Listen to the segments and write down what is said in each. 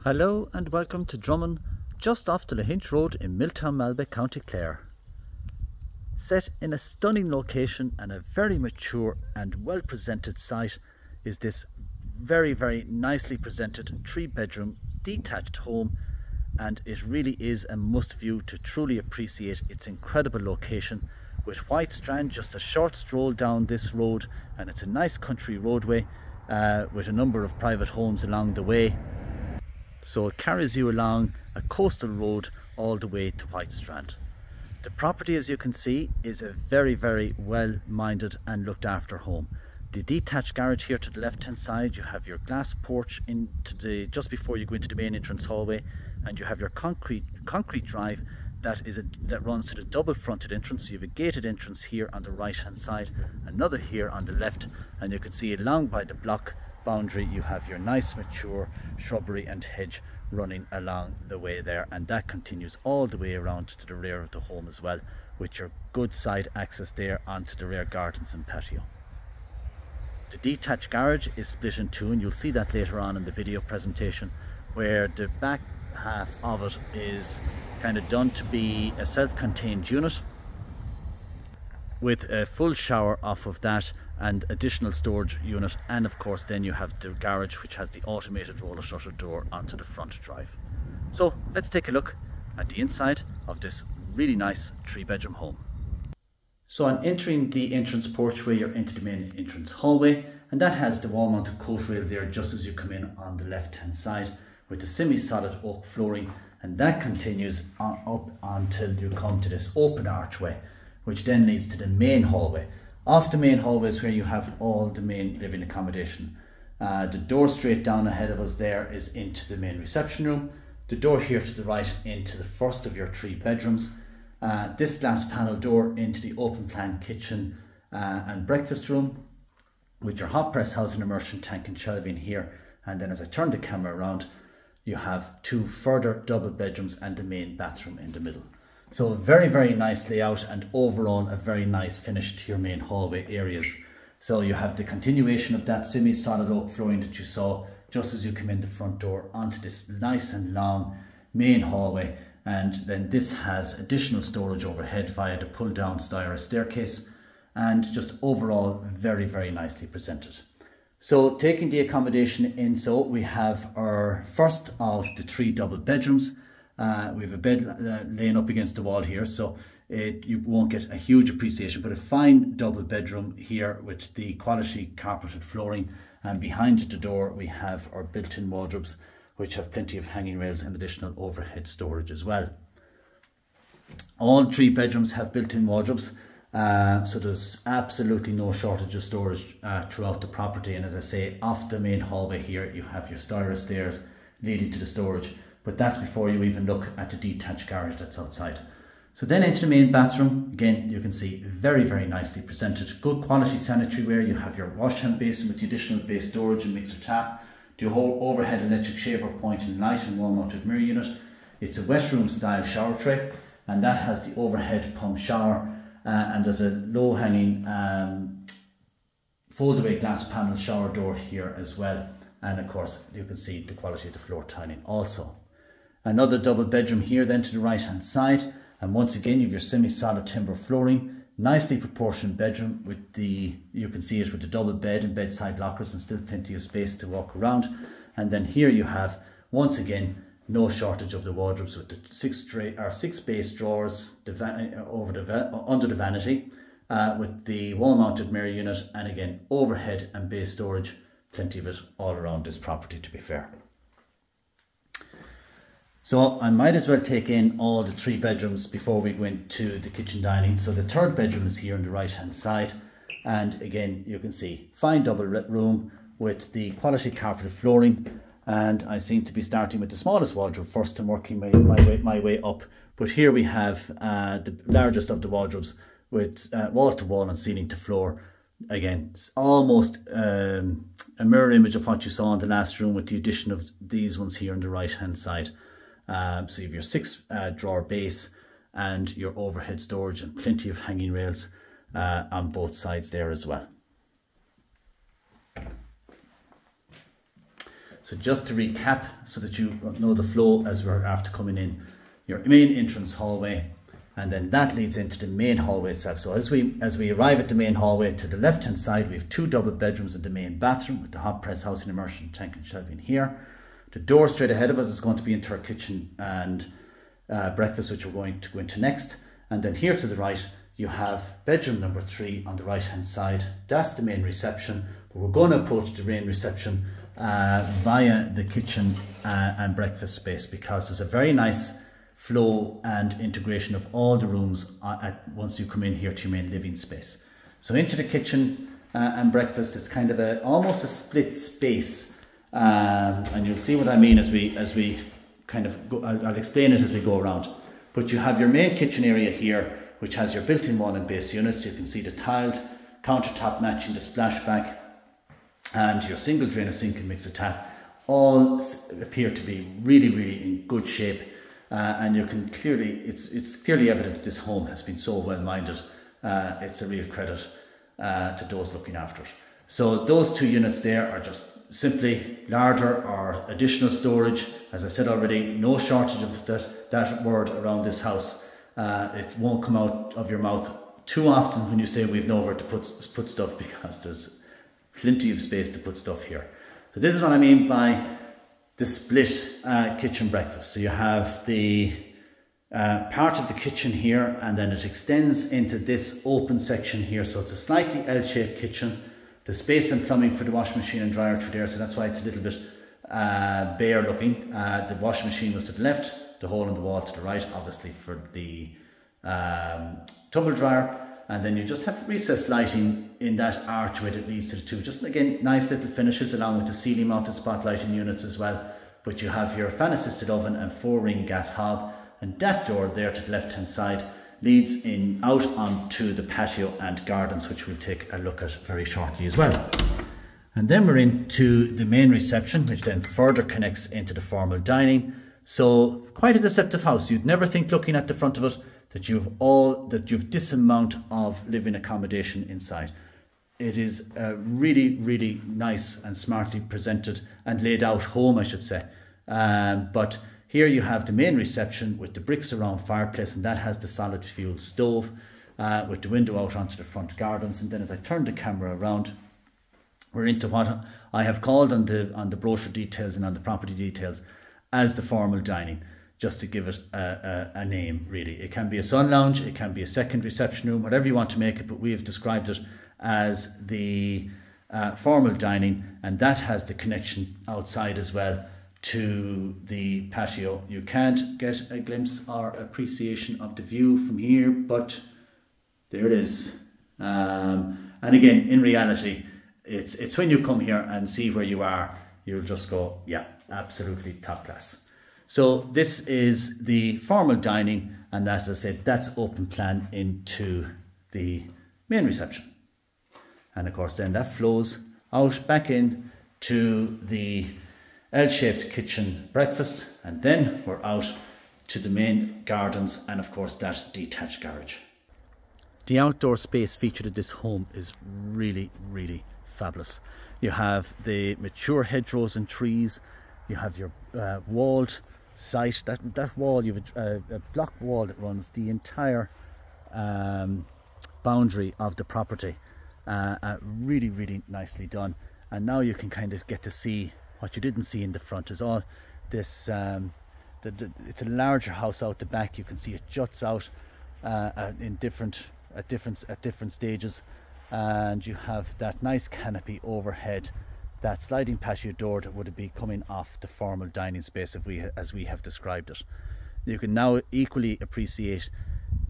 Hello and welcome to Drummin, just off the Lahinch Road in Miltown, Malbay, County Clare. Set in a stunning location and a very mature and well presented site is this very nicely presented 3-bedroom detached home, and it really is a must view to truly appreciate its incredible location, with White Strand just a short stroll down this road, and it's a nice country roadway with a number of private homes along the way. So it carries you along a coastal road all the way to White Strand. The property, as you can see, is a very well-minded and looked after home. The detached garage here to the left hand side, you have your glass porch into just before you go into the main entrance hallway, and you have your concrete drive that runs to the double fronted entrance. So you have a gated entrance here on the right hand side, another here on the left, and you can see along by the block boundary you have your nice mature shrubbery and hedge running along the way there, and that continues all the way around to the rear of the home as well, with your good side access there onto the rear gardens and patio. The detached garage is split in two, and you'll see that later on in the video presentation, where the back half of it is kind of done to be a self-contained unit with a full shower off of that and additional storage unit, and of course then you have the garage which has the automated roller shutter door onto the front drive. So let's take a look at the inside of this really nice 3-bedroom home. So I'm entering the entrance porchway. You're into the main entrance hallway, and that has the wall mounted coat rail there just as you come in on the left hand side, with the semi-solid oak flooring, and that continues up until you come to this open archway, which then leads to the main hallway. Off the main hallway is where you have all the main living accommodation. The door straight down ahead of us there is into the main reception room. The door here to the right into the first of your 3 bedrooms. This glass panel door into the open plan kitchen and breakfast room, with your hot press housing immersion tank and shelving here. And then as I turn the camera around, you have 2 further double bedrooms and the main bathroom in the middle. So very nice layout, and overall a very nice finish to your main hallway areas. So you have the continuation of that semi-solid oak flooring that you saw just as you come in the front door onto this nice and long main hallway, and then this has additional storage overhead via the pull down styro staircase, and just overall very nicely presented. So taking the accommodation in, so we have our first of the 3 double bedrooms. We have a bed laying up against the wall here, so you won't get a huge appreciation, but a fine double bedroom here with the quality carpeted flooring, and behind the door we have our built-in wardrobes which have plenty of hanging rails and additional overhead storage as well. All 3 bedrooms have built-in wardrobes, so there's absolutely no shortage of storage throughout the property. And as I say, off the main hallway here you have your styro stairs leading to the storage, but that's before you even look at the detached garage that's outside. So then into the main bathroom, again you can see very nicely presented, good quality sanitary ware. You have your wash hand basin with the additional base storage and mixer tap, the whole overhead electric shaver point and light and wall mounted mirror unit. It's a wet room style shower tray, and that has the overhead pump shower, and there's a low hanging fold away glass panel shower door here as well. And of course you can see the quality of the floor tiling also. Another double bedroom here then to the right hand side, and once again you have your semi-solid timber flooring, nicely proportioned bedroom with you can see it with the double bed and bedside lockers, and still plenty of space to walk around. And then here you have once again no shortage of the wardrobes, with the 6 base drawers under the vanity, with the wall mounted mirror unit, and again overhead and base storage, plenty of it all around this property to be fair. So I might as well take in all the 3 bedrooms before we go into the kitchen dining. So the 3rd bedroom is here on the right hand side, and again you can see fine double room with the quality carpeted flooring, and I seem to be starting with the smallest wardrobe first and working my way up. But here we have the largest of the wardrobes with wall to wall and ceiling to floor. Again, it's almost a mirror image of what you saw in the last room, with the addition of these ones here on the right hand side. So you have your 6 drawer base and your overhead storage, and plenty of hanging rails on both sides there as well. So just to recap, so that you know the flow as we're after coming in, your main entrance hallway, and then that leads into the main hallway itself. So as we arrive at the main hallway, to the left hand side we have 2 double bedrooms and the main bathroom with the hot press housing, immersion tank and shelving here. The door straight ahead of us is going to be into our kitchen and breakfast, which we're going to go into next. And then here to the right you have bedroom number 3 on the right hand side. That's the main reception, but we're going to approach the main reception via the kitchen and breakfast space, because there's a very nice flow and integration of all the rooms once you come in here to your main living space. So into the kitchen and breakfast, it's kind of almost a split space, and you'll see what I mean as we kind of go. I'll explain it as we go around. But you have your main kitchen area here, which has your built-in wall and base units. You can see the tiled countertop matching the splashback, and your single drainer sink and mixer tap all appear to be really in good shape, and you can clearly, it's clearly evident that this home has been so well minded. It's a real credit to those looking after it. So those 2 units there are just simply larder or additional storage. As I said already, no shortage of that word around this house. It won't come out of your mouth too often when you say we've nowhere to put stuff, because there's plenty of space to put stuff here. So this is what I mean by the split kitchen breakfast. So you have the part of the kitchen here, and then it extends into this open section here. So it's a slightly L-shaped kitchen. The space and plumbing for the washing machine and dryer through there, so that's why it's a little bit bare looking. The washing machine was to the left, the hole in the wall to the right, obviously for the tumble dryer. And then you just have recessed lighting in that archway that leads to the 2. Just again, nice little finishes along with the ceiling mounted spotlighting units as well. But you have your fan assisted oven and 4-ring gas hob, and that door there to the left hand side leads in out onto the patio and gardens, which we'll take a look at very shortly as well. And then we're into the main reception, which then further connects into the formal dining. So quite a deceptive house. You'd never think, looking at the front of it, that you've this amount of living accommodation inside. It is a really nice and smartly presented and laid out home, I should say. But here you have the main reception with the bricks around fireplace, and that has the solid fuel stove with the window out onto the front gardens. And then as I turn the camera around, we're into what I have called on the brochure details and on the property details as the formal dining, just to give it a name really. It can be a sun lounge, it can be a second reception room, whatever you want to make it, but we have described it as the formal dining, and that has the connection outside as well to the patio. You can't get a glimpse or appreciation of the view from here, but there it is. And again, in reality, it's when you come here and see where you are, you'll just go, yeah, absolutely top class. So this is the formal dining, and as I said, that's open plan into the main reception. And of course then that flows out back in to the L-shaped kitchen breakfast, and then we're out to the main gardens and of course that detached garage. The outdoor space featured in this home is really fabulous. You have the mature hedgerows and trees, you have your walled site, that wall, you have a block wall that runs the entire boundary of the property. Really nicely done. And now you can kind of get to see what you didn't see in the front is all this, it's a larger house out the back. You can see it juts out at different stages, and you have that nice canopy overhead, that sliding patio door that would be coming off the formal dining space as we have described it. You can now equally appreciate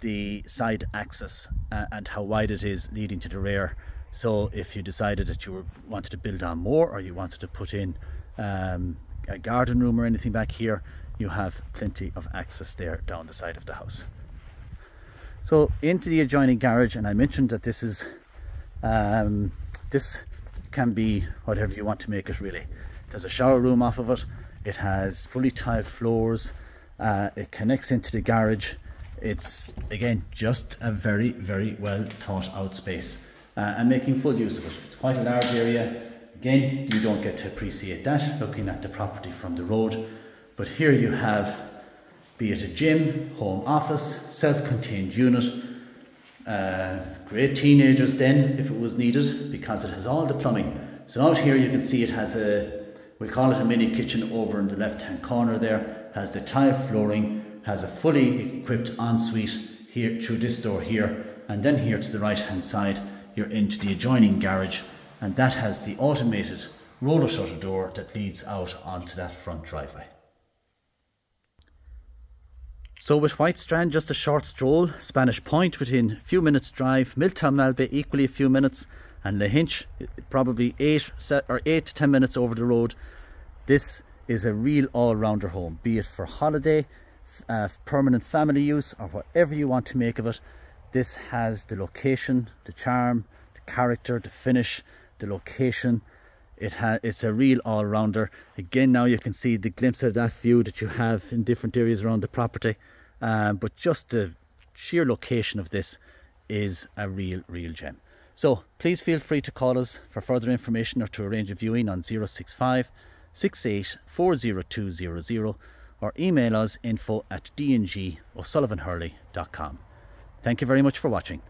the side access and how wide it is leading to the rear. So if you decided that you wanted to build on more, or you wanted to put in a garden room or anything back here, you have plenty of access there down the side of the house. So into the adjoining garage, and I mentioned that this is this can be whatever you want to make it really. There's a shower room off of it, it has fully tiled floors, it connects into the garage. It's again just a very well thought out space, and making full use of it. It's quite a large area. Again, you don't get to appreciate that looking at the property from the road, but here you have, be it a gym, home office, self-contained unit, great teenagers den if it was needed, because it has all the plumbing. So out here you can see it has we'll call it a mini kitchen over in the left hand corner there, has the tile flooring, has a fully equipped ensuite here through this door here, and then here to the right hand side you're into the adjoining garage, and that has the automated roller shutter door that leads out onto that front driveway. So with White Strand just a short stroll, Spanish Point within a few minutes drive, Miltown Malbay equally a few minutes, and Lahinch probably 8 to 10 minutes over the road. This is a real all-rounder home, be it for holiday, permanent family use, or whatever you want to make of it. This has the location, the charm, the character, the finish, the location. It's a real all-rounder. Again, now you can see the glimpse of that view that you have in different areas around the property, but just the sheer location of this is a real gem. So please feel free to call us for further information or to arrange a viewing on 065 68 40200 or email us info@dngosullivanhurley.com. Thank you very much for watching.